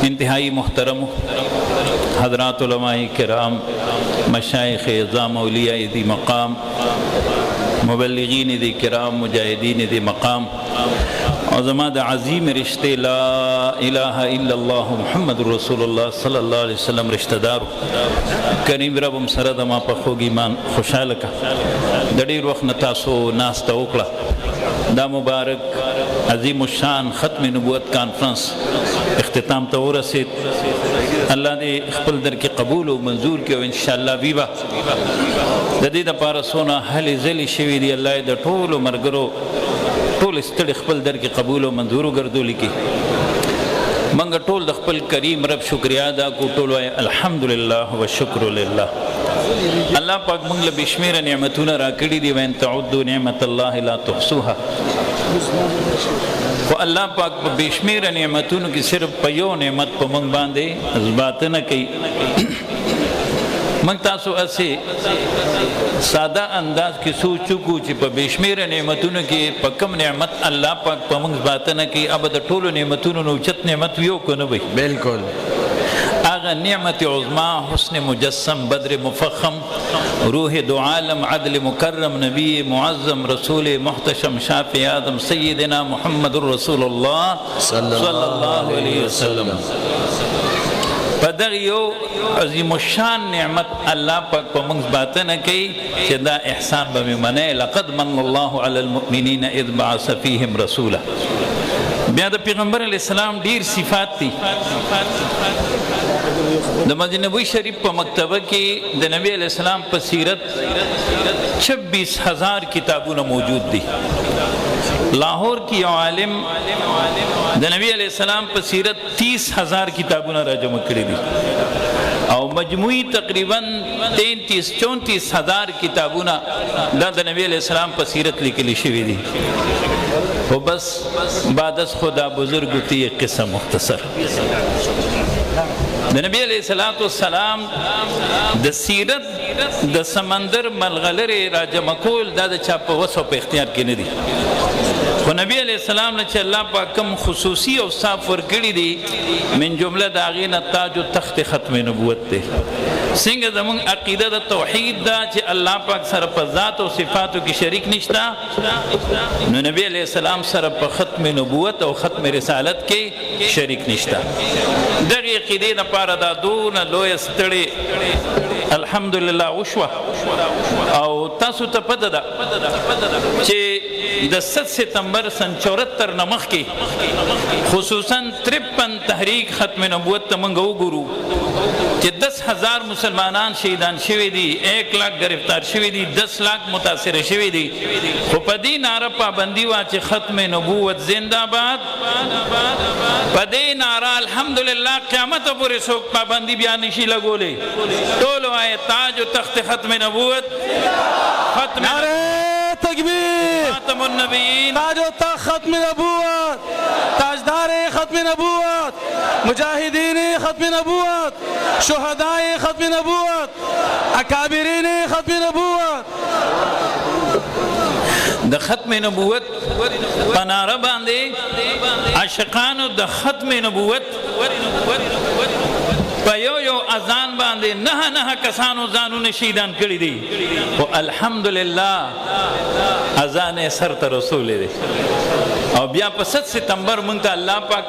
इंतहाई मुहतरम हज़रात उलमाए किराम, मशाइख़ इज़ाम औलिया दी मक़ाम, मुबल्लिगीन दी किराम, मुजाहिदीन दी मक़ाम और ज़माद अज़ीम रिश्ते ला इलाहा इल्लल्लाह मुहम्मदुर रसूलुल्लाह सल्लल्लाहु अलैहि वसल्लम रिश्तेदार करीम रबम सरद मा पखोगी मान खुशाल का दड़ीर वक्त नतासो नास्ता उकड़ा दा मुबारक अज़ीम शान ख़त्म नबूवत कॉन्फ्रेंस इख्तिताम तो रसीद अल्लाह ने खपल दर के कबूल व मंजूर के इंशाअल्लाह वीवा जदीद पारा सोना हल ज़ली शिविदी अल्लाह द टोल मरगरो टोल स्तड़ खपल दर के कबूल व मंजूर गर्दोली की मंग टोल दखपल करीम रब शुक्रिया अदा को टोल अल्हम्दुलिल्लाह व शुक्रुलिल्लाह। अल्लाह पाक मंगल बिस्मिर नेमतुना राकड़ी दी वैन तउद्दु नेमतल्लाह ला तुहसूहा वो अल्लाह पाक बेशमेर नेमतुन की सिर्फ पयो नेमत पर मंग बांधे बात न कही मंग तासो ऐसे सादा अंदाज की सोच चुकू ची पर बेशमेर नेमतुन की पकम नेमत अल्लाह पाक पर मंग बात न कही अब द टोलो नेमतुन उचत नेमत वियो को न भाई बिल्कुल आगा नियमत उज़्मा हुस्न मुजस्सम बद्र मुफ़ख्खम रूह दो आलम अदल मुकर्रम नबी मुअज़्ज़म रसूल मुहतशम शाफ़ी आदम सय्यदना मुहम्मदुर रसूलुल्लाह सल्लल्लाहु अलैहि वसल्लम पदगियो अज़ीम शान नेमत अल्लाह पाक पर मंग बात न कही चदा एहसान बमे मने लक़द मन्नल्लाहु अलल मुमिनीन इज़ बअस फ़ीहिम रसूला ब्याद पैगम्बर अलैहिस्सलाम ढेर सिफात थी द मजनबी शरीफ पर मकतबा की द नबी अलैहिस्सलाम पर सीरत 26,000 किताबों न मौजूद थी। लाहौर की आलिम द नबी अलैहिस्सलाम पर सीरत 30,000 किताबों न राजम करी थी और मजमुई तकरीबन 33-34,000 किताबों न द नबी अलैहिस्सलाम पर सीरत लिखी लिखी थी वो बस बादस खुदा बुजुर्ग थी एक किस्सा मुख्तसर नबी अलैहिस्सलाम द सीरत द समंदर मलगलरे राजा मकोल दा चाप वसो पे इख्तियार की नहीं वो नबी अलैहिस्सलाम ने अल्लाह पाक कम खुसूसी और साफ वर्कड़ी दी मिन जुमला दागी न ताज तख्त ख़त्म नबूवत थे सिंह जमंग अकीदा द तौहीद दा चे अल्लाह पाक सर पर ज़ात और सिफातों की शरीक निश्ता नबी अलैहिस्सलाम सर पर ख़त्म नबूवत और ख़त्म रिसालत के शरीक निश्ता दगी अकीदे न पारा दा दून लोय स्तड़े अल्हम्दुलिल्लाह उशवा और तासु तपददा चे 10 सितंबर सन 74 नमख की खुसूसन 53 तहरीक ख़त्म नबूवत तमंगो गुरु कि 10,000 मुसलमानान शहीदान शिवी दी 1 लाख गिरफ्तार शिवी दी 10 लाख मुतासिर शिवी दी पदी नारा पाबंदी वाचे ख़त्म नबूवत जिंदाबाद पदे नारा अल्हम्दुलिल्लाह क़यामत पूरे सोक पाबंदी बयान निशी लगोले टोलो आए ताज तख्त ख़त्म नबूवत ख़त्म तकबीर खातमुन नबीयीन ताजो तख्त ख़त्म नबूवत ताजदार ख़त्म नबूवत मुजाहिदीन ख़त्म नबूवत शुहदाए ख़त्म नबूवत अकाबिरीन ख़त्म नबूवत द ख़त्म नबूवत पनारा बांधे आशिकान द ख़त्म नबूवत पयो यो अजान बांधे नहा कसानो जानू ने शहीदान करी दी वो अल्हम्दुलिल्लाह अजान सर तर रसूल दे और बिया 7 सितंबर मुंता अल्लाह पाक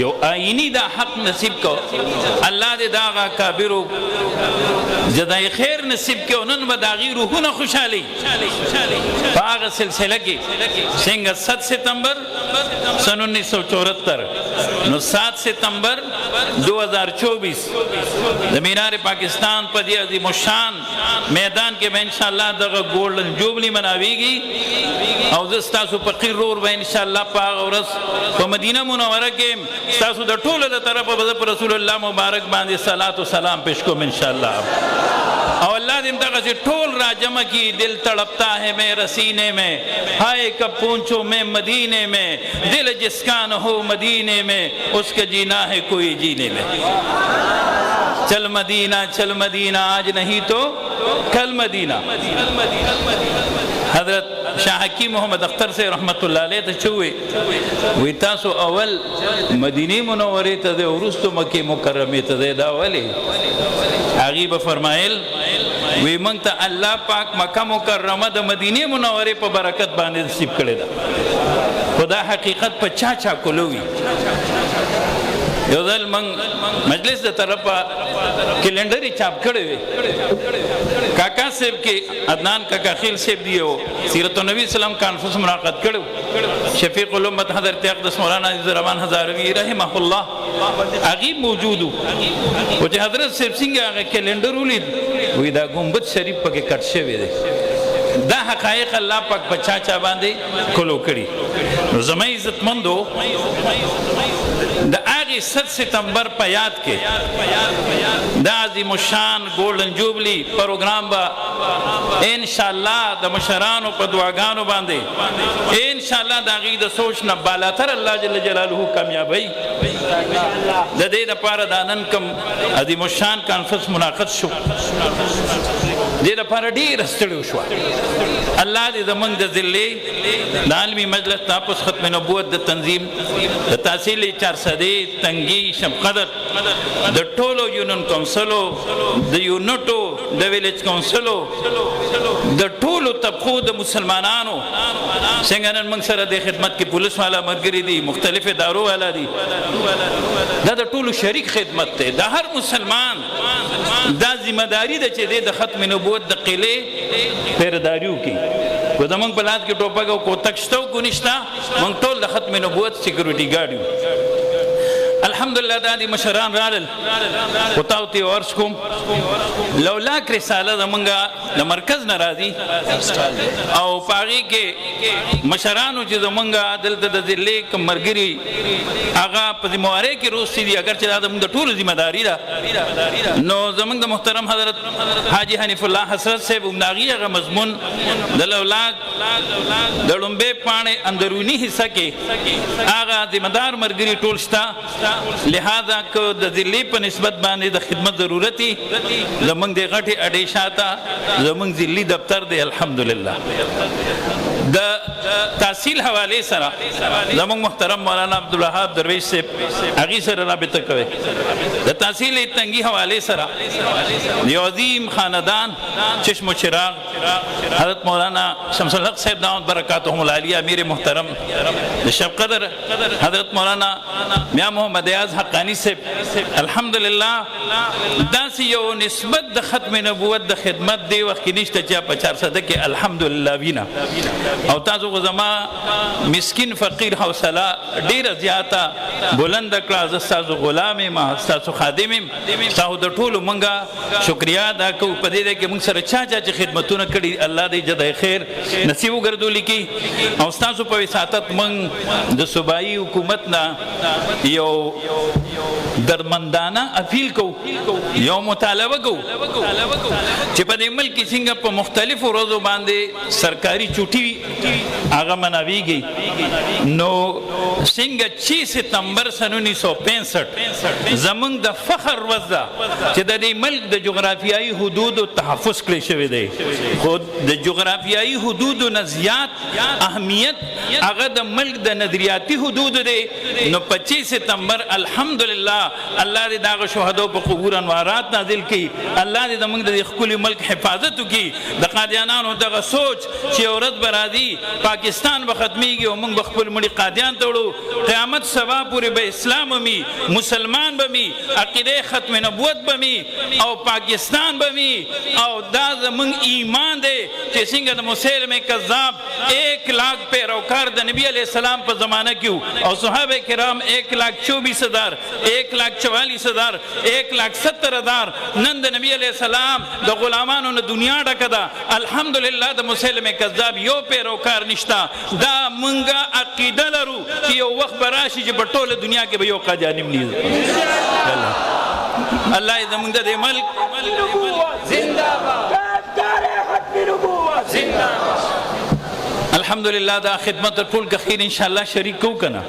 यो आईनी दा हक नसीब को अल्लाह दे दागा काबिरो जदाई खैर नसीब के उनन बदागी रूहुना खुशहाली बाग सिलसिला की सिंग 7 सितंबर सन 1974 नो 7 सितंबर 2024 मीनार पाकिस्तान पदी अज़ीम शान मैदान के में इंशाअल्लाह दगा गोल्डन जुबली मनावीगी और जस्तासु फकीर रोर व इंशाअल्लाह पाक और तो मदीना मुनव्वरा के तासु द टोल द तरफ बज़ रसूलुल्लाह मुबारक बांधे सलात व सलाम पेश को इंशाअल्लाह और अल्लाह दिन तक से टोल राजमा की दिल तड़पता है मेरे सीने में हाय कब पहुंचो मैं मदीने में दिल जिसका न हो मदीने में उसका जीना है कोई जीने में चल मदीना आज नहीं तो कल मदीना हजरत شاه حکیم محمد اختر سے رحمت الله علیه ته چوي وی تاسو اول مدینه منوره ته د ورستو مکه مکرمه ته دا ولی هغه به فرمایل وی مونږ ته الله پاک مکه مکرمه د مدینه منوره په برکت باندې نصیب کړی دا خدا حقیقت په چا کولوي یو ځل مجلس د طرفه کیلنډر چاپ کړی وي کاکا صاحب کې عدنان کاکا خیل صاحب دیو سیرت النبی اسلام کانفرنس منعقد کړو شفیق الامت حضرت اقدس مولانا عزیز الرحمن هزاروی رحمه الله هغه موجود او چې حضرت صاحب څنګه هغه کیلنډر ولید وی دا ګمبد شریف پکې کټ شوی دی دا حقایق الله پاک په چا باندې کولو کړی نو زما عزتمندو د هغه 7 ستمبر په یاد کې د عظیم الشان ګولډن جوبلی پروګرام با ان شاء الله د مشرانو په دعاګانو باندې ان شاء الله د هغه د سوچ نه بالاتر الله جل جلاله کامیابی د دې لپاره د نن کوم عظیم الشان کانفرنس منعقد شو دې لپاره ډیر ستړي شو الله دې زمونږ د ذلې د عالمي مجلس تاسو ختم نبوت د تنظیم د تحصیل 400 تنګي شب قدر د ټولو یونین کونسلو د یونټو د ویلیج کونسلو د ټولو طبقو د مسلمانانو څنګه نن موږ سره د خدمت کې پولیس والا مرګري دي مختلف ادارو والا دي دا د ټولو شریک خدمت ته د هر مسلمان دا ذمہ داری ده چې د ختم نبوت د قلعه پیرداریو کې کو زمونږ په لاس کې ټوپک او کوتک شته او کو نشته موږ ټول د ختم نبوت سیکورټي ګارډ یو الحمدلله دا دي مشران رالل وتاوتی ورس کوم لولاک رساله زمونږه د مرکز ناراضي او پاغي کې مشرانو چې زمونږه دلته د ذلې کمرګري هغه په ذمہواری کې روسي دي اگر چې دا زمونږ د ټولو ذمہ داری ده نو زمونږ د محترم حضرت حاجی حنیف الله حسرت صاحب عمداغي هغه مضمون د لولاک د لومبه پانه اندرونی حصہ کې هغه ذمہ دار مرګري ټول شتا لہذا کو د ذلی په نسبت باندې د خدمت ضرورتي زمونږ د غټي اډې شاته زمونږ ذلی دفتر دی الحمدلله د تحصیل حواله سره زمونږ محترم مولانا عبدالوهاب درویش صاحب هغه سره رابطه کوي د تحصیل تنګي حواله سره یو عظیم خاندان چشم و چراغ حضرت مولانا شمس الحق صاحب دامت برکاتهم العالیہ امیر محترم شب قدر حضرت مولانا میاں محمد ایاز حقانی صاحب الحمدلله داسې یو نسبت د ختم نبوت د خدمت دی وخت کې نشته چې په 400 کې الحمدلله وینا او تاسو غزما مسکین فقیر حوصله ډیره زیاته بلند کړه ز تاسو غلام ما تاسو خادم تاسو د ټولو مونږه شکریا ادا کوو په دې کې مونږ سره چا چې خدمتونه کړي الله دې جزای خیر نصیب وګرځولي کی او تاسو په وساتت مونږ د صوبایي حکومت نه یو درمندانه اپیل کو یو مطالبه کو چې په دې ملک څنګه په مختلفو ورځو باندې سرکاري چوټي هغه مناویږي نو څنګه 6 ستمبر سن 1965 زمونږ د فخر ورځ ده چې د دې ملک د جغرافیایي حدودو تحفظ کړی شوی دی خو د جغرافیایي حدودو نه زیات اهمیت هغه د ملک د نظریاتي حدود دی نو 25 ستمبر الحمدلله الله دې داغه شهدا په قبور انوارات نازل کړي الله دې زموږ د خپل ملک حفاظت وکړي د قادیانانو دغه سوچ چې اورت برادي پاکستان به ختميږي او موږ خپل مړي قادیان توړو قیامت سبا پورې به اسلام می مسلمان به می عقیده ختم نبوت به می او پاکستان به می او دا زموږ ایمان دی چې څنګه د مسلمه کذاب 1 लाख پیروکار د نبی علی السلام په زمانہ کې او صحابه کرام 1,24,000 1,44,000 1,70,000 نن د نبی علیہ السلام د غلامانو نه دنیا ډکه ده الحمدلله د مسلمه کذاب یو پیروکار نشتا دا مونږه عقیده لرو چې یو وخت براشي چې په ټوله دنیا کې به یو قادیانی نه الله دې موږ د ملک زنده باد ختم نبوت زنده الحمدلله دا خدمت ټول که خیر ان شاء الله شریک کو کنه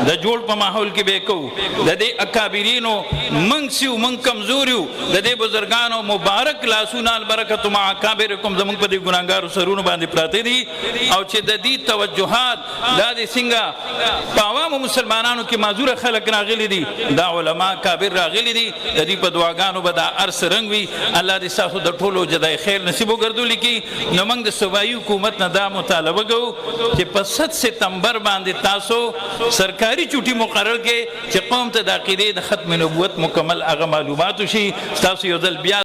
د جوړ په ماحول کې به کو د دې اکابرینو منګ سیو منګ کمزور یو د دې بزرګانو مبارک لاسونه البرکت مع اکابرکم زمونږ په دې ګناهګارو سرونو باندې پراته دي او چې د دې توجهات دا د څنګه په عوامو مسلمانانو کې معذوره خلک راغلي دي دا علما کابر راغلي دي د دې په دعاګانو به دا ارس رنګ وي الله دې ستاسو د ټولو جدای خیر نصیب وګرځولي کې نو موږ د صوبایي حکومت نه دا مطالبه کوو چې په 7 سپتمبر باندې تاسو سرکاري چوټي مقرر کې چې قوم ته د عقیدې د ختم نبوت مکمل هغه معلومات شي تاسو یو ځل بیا